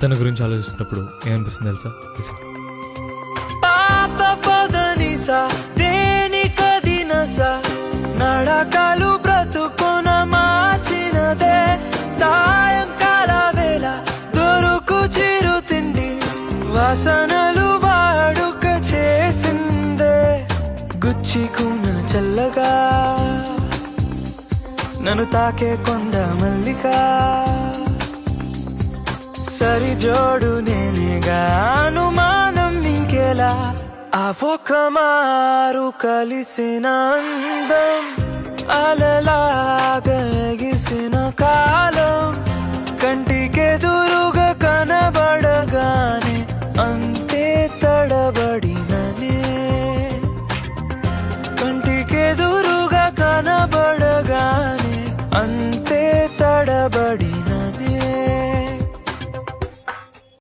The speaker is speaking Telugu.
తన గురించి ఆలోచిస్తున్నప్పుడు ఏమనిపిస్తుంది తెలుసా? Listen. పాత పదనిసా దేనికదినసా నడకలు బ్రతుకున మార్చినదే సాయంకాల వేళ దొరుకు చిరు తిండి వాసనలు వాడుక చేసిందే గుచ్చికున్న చల్లగా నన్ను తాకే కొండ మల్లిక సరి జోడు నేనేగా అనుమానం ఇంకెలా ఆ ఒక్క మారు కలిసిన అందం అలలాగ ఎగిసిన కాలం కంటికెదురుగా